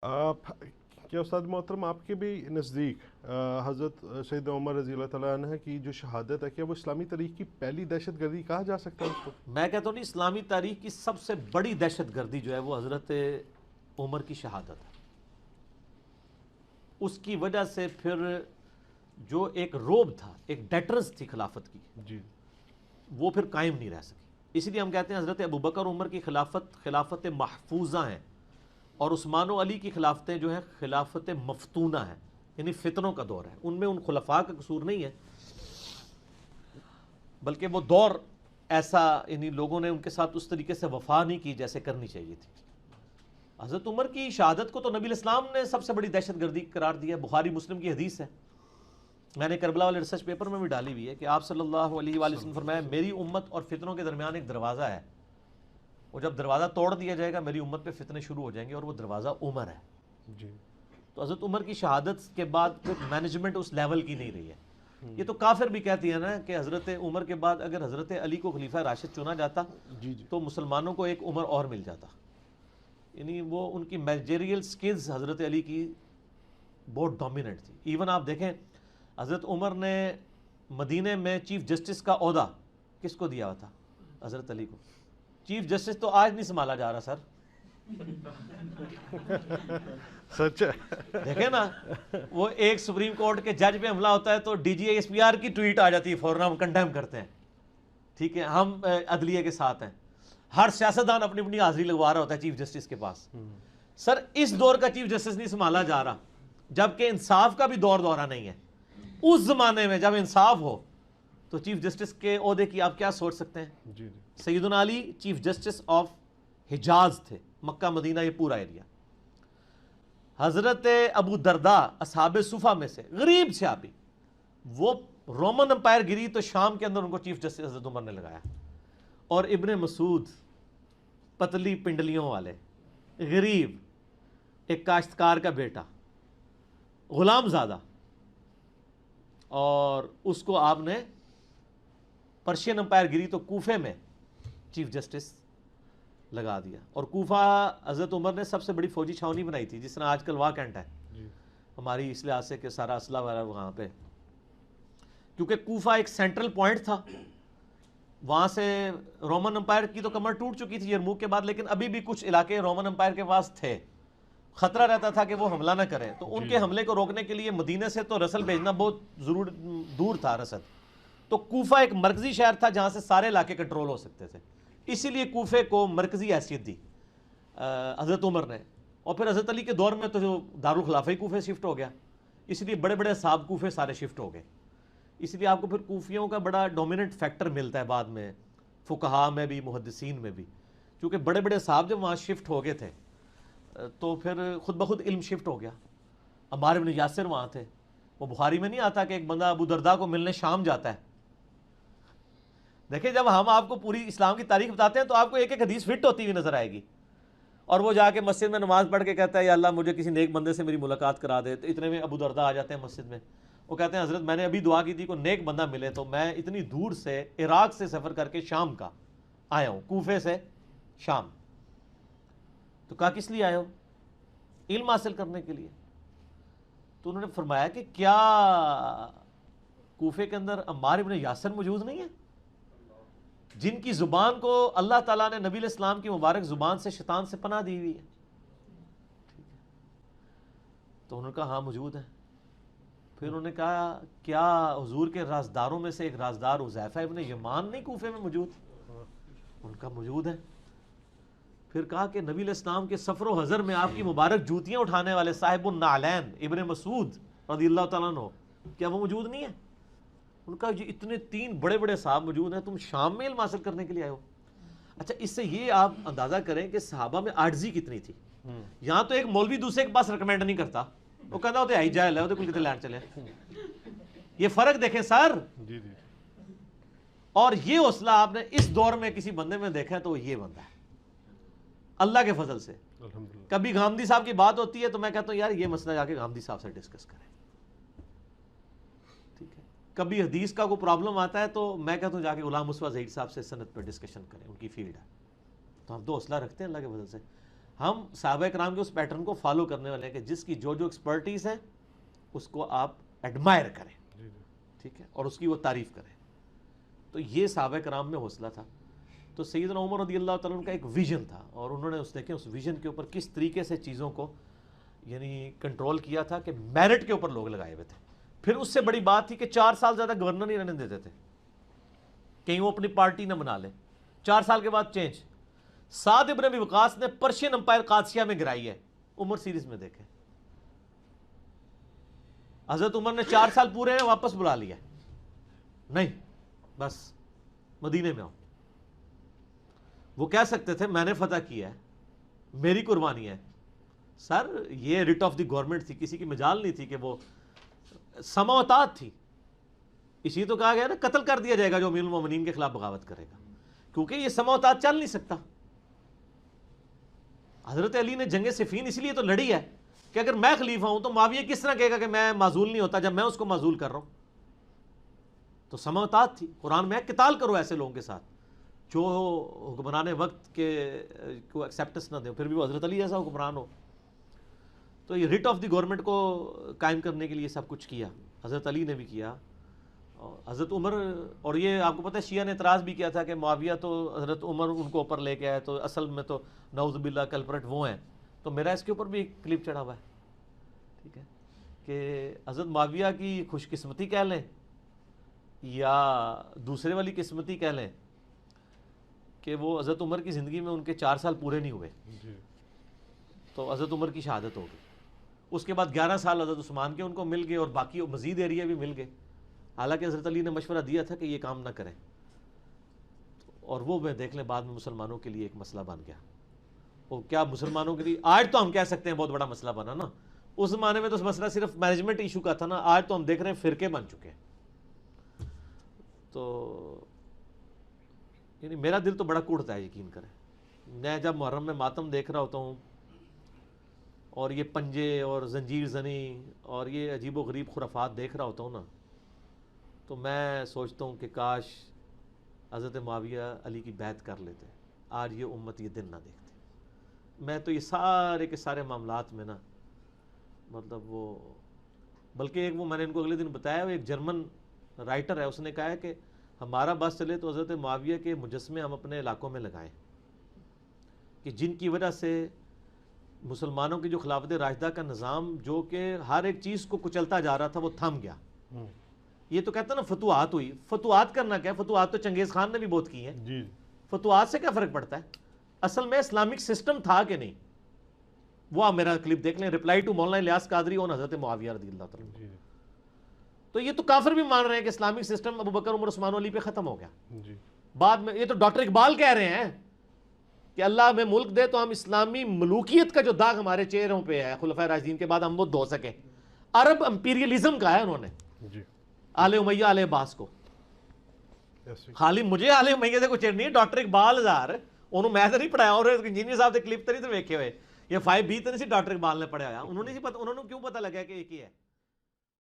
آپ کیا استاد محترم آپ کے بھی نزدیک حضرت سیدنا عمر رضی اللہ تعالیٰ عنہ کی جو شہادت ہے، کیا وہ اسلامی تاریخ کی پہلی دہشت گردی کہا جا سکتا ہے اس کو؟ میں کہتا ہوں نہیں، اسلامی تاریخ کی سب سے بڑی دہشت گردی جو ہے وہ حضرت عمر کی شہادت ہے. اس کی وجہ سے پھر جو ایک روب تھا، ایک ڈیٹرنس تھی خلافت کی، جی وہ پھر قائم نہیں رہ سکی. اسی لیے ہم کہتے ہیں حضرت ابوبکر عمر کی خلافت محفوظہ ہیں، اور عثمان و علی کی خلافتیں جو ہیں خلافت مفتونہ ہیں، یعنی فتنوں کا دور ہے. ان میں ان خلفاء کا قصور نہیں ہے، بلکہ وہ دور ایسا، یعنی لوگوں نے ان کے ساتھ اس طریقے سے وفا نہیں کی جیسے کرنی چاہیے تھی. حضرت عمر کی شہادت کو تو نبی الاسلام نے سب سے بڑی دہشت گردی قرار دیا. بخاری مسلم کی حدیث ہے، میں نے کربلا والے ریسرچ پیپر میں بھی ڈالی ہوئی ہے کہ آپ صلی اللہ علیہ وآلہ وسلم فرمایا میری امت اور فتنوں کے درمیان ایک دروازہ ہے، وہ جب دروازہ توڑ دیا جائے گا میری امت پہ فتنے شروع ہو جائیں گے، اور وہ دروازہ عمر ہے. جی تو حضرت عمر کی شہادت کے بعد پھر مینجمنٹ اس لیول کی نہیں رہی ہے. یہ تو کافر بھی کہتی ہے نا کہ حضرت عمر کے بعد اگر حضرت علی کو خلیفہ راشد چنا جاتا جی جی تو مسلمانوں کو ایک عمر اور مل جاتا. یعنی وہ ان کی مینیجریل سکلز حضرت علی کی بہت ڈومیننٹ تھی. ایون آپ دیکھیں حضرت عمر نے مدینے میں چیف جسٹس کا عہدہ کس کو دیا ہوا تھا؟ حضرت علی کو. چیف جسٹس تو آج نہیں سنبھالا جا رہا سر. سچ ہے. دیکھیں نا، وہ ایک سپریم کورٹ کے جج پہ حملہ ہوتا ہے تو D G S P R کی ٹویٹ آ جاتی ہے، فوراً ہم کنڈیم کرتے ہیں. ٹھیک ہے، ہم عدلیہ کے ساتھ ہیں. ہر سیاستدان اپنی اپنی حاضری لگوا رہا ہوتا ہے چیف جسٹس کے پاس. سر اس دور کا چیف جسٹس نہیں سنبھالا جا رہا، جبکہ انصاف کا بھی دورہ نہیں ہے. اس زمانے میں جب انصاف ہو تو چیف جسٹس کے عہدے کی آپ کیا سوچ سکتے ہیں؟ جی جی سیدنا علی چیف جسٹس آف حجاز تھے، مکہ مدینہ یہ پورا ایریا. حضرت ابو درداء اصحاب صفہ میں سے غریب سے آبی، وہ رومن امپائر گری تو شام کے اندر ان کو چیف جسٹس حضرت عمر نے لگایا. اور ابن مسعود پتلی پنڈلیوں والے، غریب، ایک کاشتکار کا بیٹا، غلام زادہ، اور اس کو آپ نے پرشین امپائر گری تو کوفے میں چیف جسٹس لگا دیا. اور کوفہ حضرت عمر نے سب سے بڑی فوجی چھاونی بنائی تھی، جس طرح آج کل واہ کینٹ ہے جی ہماری، اس لحاظ سے کہ سارا اسلحہ وغیرہ وہاں پہ، کیونکہ کوفہ ایک سینٹرل پوائنٹ تھا. وہاں سے رومن امپائر کی تو کمر ٹوٹ چکی تھی یرموک کے بعد، لیکن ابھی بھی کچھ علاقے رومن امپائر کے پاس تھے. خطرہ رہتا تھا کہ وہ حملہ نہ کریں، تو ان کے حملے کو روکنے کے لیے مدینے سے تو رسل بھیجنا بہت دور تھا رسل. تو کوفہ ایک مرکزی شہر تھا جہاں سے سارے علاقے کنٹرول ہو سکتے تھے، اسی لیے کوفے کو مرکزی حیثیت دی حضرت عمر نے. اور پھر حضرت علی کے دور میں تو جو دارالخلافہ ہی کوفے شفٹ ہو گیا، اس لیے بڑے بڑے صاحب کوفے سارے شفٹ ہو گئے. اس لیے آپ کو پھر کوفیوں کا بڑا ڈومیننٹ فیکٹر ملتا ہے بعد میں فقہاء میں بھی، محدثین میں بھی، کیونکہ بڑے بڑے صاحب جب وہاں شفٹ ہو گئے تھے تو پھر خود بخود علم شفٹ ہو گیا. عمار بن یاسر وہاں تھے. وہ بخاری میں نہیں آتا کہ ایک بندہ ابو درداء کو ملنے شام جاتا ہے؟ دیکھیں جب ہم آپ کو پوری اسلام کی تاریخ بتاتے ہیں تو آپ کو ایک ایک حدیث فٹ ہوتی ہوئی نظر آئے گی. اور وہ جا کے مسجد میں نماز پڑھ کے کہتا ہے یا اللہ مجھے کسی نیک بندے سے میری ملاقات کرا دے. تو اتنے میں ابو درداء آ جاتے ہیں مسجد میں. وہ کہتے ہیں حضرت میں نے ابھی دعا کی تھی کوئی نیک بندہ ملے، تو میں اتنی دور سے عراق سے سفر کر کے شام کا آیا ہوں، کوفے سے شام. تو کہا کس لیے آئے ہو؟ علم حاصل کرنے کے لیے. تو انہوں نے فرمایا کہ کیا کوفے کے اندر عمار ابن یاسر موجود نہیں ہے، جن کی زبان کو اللہ تعالیٰ نے نبی علیہ السلام کی مبارک زبان سے شیطان سے پناہ دی ہوئی ہے؟ تو انہوں نے کہا ہاں موجود ہے. پھر انہوں نے کہا کیا حضور کے رازداروں میں سے ایک رازدار حذیفہ ابن یمان نہیں کوفے میں موجود؟ ان کا موجود ہے. پھر کہا کہ نبی علیہ السلام کے سفر و حضر میں آپ کی مبارک جوتیاں اٹھانے والے صاحب النعلین ابن مسعود رضی اللہ تعالیٰ عنہ، کیا وہ موجود نہیں ہے؟ ان کا یہ اتنے 3 بڑے بڑے صاحب موجود ہیں، تم شام میں علم حاصل کرنے کے لیے آئے ہو؟ اچھا اس سے یہ آپ اندازہ کریں کہ صحابہ میں عاجزی کتنی تھی. یہاں تو ایک مولوی دوسرے کے پاس ریکمینڈ نہیں کرتا، وہ کہتا ہوتے آئی جائے وہ کل کتنے لینڈ چلے. یہ فرق دیکھیں سر. جی جی اور یہ حوصلہ آپ نے اس دور میں کسی بندے میں دیکھا ہے تو وہ یہ بندہ ہے اللہ کے فضل سے. الحمدللہ. کبھی گامدی صاحب کی بات ہوتی ہے تو میں کہتا ہوں یار یہ مسئلہ جا کے گامدی صاحب سے ڈسکس کریں. ٹھیک ہے، کبھی حدیث کا کوئی پرابلم آتا ہے تو میں کہتا ہوں جا کے غلام مصطفیٰ ظہیر صاحب سے سند پہ ڈسکشن کریں، ان کی فیلڈ ہے. تو ہم تو حوصلہ رکھتے ہیں اللہ کے فضل سے. ہم صحابہ کرام کے اس پیٹرن کو فالو کرنے والے ہیں کہ جس کی جو ایکسپرٹیز ہے اس کو آپ ایڈمائر کریں، ٹھیک ہے، اور اس کی وہ تعریف کریں. تو یہ صحابہ کرام میں حوصلہ تھا. تو سیدنا عمر رضی اللہ تعالیٰ عنہ کا ایک ویژن تھا، اور انہوں نے دیکھیں اس ویژن کے اوپر کس طریقے سے چیزوں کو یعنی کنٹرول کیا تھا کہ میرٹ کے اوپر لوگ لگائے ہوئے تھے. پھر اس سے بڑی بات تھی کہ 4 سال زیادہ گورنر نہیں رہنے دیتے تھے، کہیں وہ اپنی پارٹی نہ بنا لے. 4 سال کے بعد چینج. سعد ابن ابی وقاص نے پرشین امپائر قادسیہ میں گرائی ہے، عمر سیریز میں دیکھیں. حضرت عمر نے 4 سال پورے ہیں واپس بلا لیا، نہیں بس مدینے میں آؤ. وہ کہہ سکتے تھے میں نے فتح کیا ہے، میری قربانی ہے. سر یہ ریٹ آف دی گورنمنٹ تھی، کسی کی مجال نہیں تھی کہ وہ سماوتات تھی. اسی تو کہا گیا نا قتل کر دیا جائے گا جو امیر المومنین کے خلاف بغاوت کرے گا، کیونکہ یہ سماوتات چل نہیں سکتا. حضرت علی نے جنگ صفین اس لیے تو لڑی ہے کہ اگر میں خلیفہ ہوں تو معاویہ کس طرح کہے گا کہ میں معزول نہیں ہوتا جب میں اس کو معزول کر رہا ہوں. تو سماوتات تھی. قرآن میں قتال کرو ایسے لوگوں کے ساتھ جو حکمران وقت کے کو ایکسیپٹنس نہ دیں، پھر بھی وہ حضرت علی جیسا حکمران ہو. تو یہ ریٹ آف دی گورنمنٹ کو قائم کرنے کے لیے سب کچھ کیا، حضرت علی نے بھی کیا، حضرت عمر. اور یہ آپ کو پتہ ہے شیعہ نے اعتراض بھی کیا تھا کہ معاویہ تو حضرت عمر ان کو اوپر لے کے آئے، تو اصل میں تو نعوذ باللہ کلپرٹ وہ ہیں. تو میرا اس کے اوپر بھی ایک کلپ چڑھا ہوا ہے، ٹھیک ہے، کہ حضرت معاویہ کی خوش قسمتی کہہ لیں یا دوسرے والی قسمتی کہہ لیں کہ وہ حضرت عمر کی زندگی میں ان کے 4 سال پورے نہیں ہوئے، تو حضرت عمر کی شہادت ہوگی. اس کے بعد 11 سال حضرت عثمان کے ان کو مل گئے، اور باقی مزید ایریا بھی مل گئے. حالانکہ حضرت علی نے مشورہ دیا تھا کہ یہ کام نہ کریں، اور وہ میں دیکھ لیں بعد میں مسلمانوں کے لیے ایک مسئلہ بن گیا. وہ کیا مسلمانوں کے لیے آج تو ہم کہہ سکتے ہیں بہت بڑا مسئلہ بنا نا، اس زمانے میں تو مسئلہ صرف مینجمنٹ ایشو کا تھا نا، آج تو ہم دیکھ رہے ہیں فرقے بن چکے ہیں. تو یعنی میرا دل تو بڑا کوڑتا ہے، یقین کریں. میں جب محرم میں ماتم دیکھ رہا ہوتا ہوں اور یہ پنجے اور زنجیر زنی اور یہ عجیب و غریب خرافات دیکھ رہا ہوتا ہوں نا، تو میں سوچتا ہوں کہ کاش حضرت معاویہ علی کی بیعت کر لیتے، آج یہ امت یہ دن نہ دیکھتے. میں تو یہ سارے کے سارے معاملات میں نا مطلب وہ، بلکہ ایک وہ میں نے ان کو اگلے دن بتایا، وہ ایک جرمن رائٹر ہے، اس نے کہا ہے کہ ہمارا بس چلے تو حضرت معاویہ کے مجسمے ہم اپنے علاقوں میں لگائیں، کہ جن کی وجہ سے مسلمانوں کی جو خلافت راشدہ کا نظام جو کہ ہر ایک چیز کو کچلتا جا رہا تھا وہ تھم گیا. یہ تو کہتا نا فتوحات ہوئی. فتوحات کرنا کیا؟ فتوحات تو چنگیز خان نے بھی بہت کی ہیں. فتوحات سے کیا فرق پڑتا ہے؟ اصل میں اسلامک سسٹم تھا کہ نہیں. وہ آپ میرا کلپ دیکھ لیں، ریپلائی ٹو مولانا الیاس قادری اور حضرت معاویہ رضی اللہ تعالیٰ. تو یہ تو کافر بھی مان رہے ہیں کہ اسلامک سسٹم ابو بکر عمر عثمان علی پہ ختم ہو گیا. بعد میں یہ تو ڈاکٹر اقبال کہہ رہے ہیں کہ اللہ ہمیں ملک دے تو ہم اسلامی ملوکیت کا جو داغ ہمارے چہروں پہ ہے خلفائے راشدین کے بعد ہم وہ دھو سکیں. عرب امپیریلزم کا ہے انہوں نے آل امیہ آل عباس کو. خالی مجھے آل امیہ سے کچھ نہیں ہے، ڈاکٹر اقبال ہزار انہوں میں تو نہیں پڑھایا، اور انجینئر صاحب سے کلپ تو نہیں تو ویکھے ہوئے، یہ 5B تو نہیں سی ڈاکٹر اقبال نے پڑھایا. انہوں نے کیوں پتہ لگا کہ ایک ہی ہے.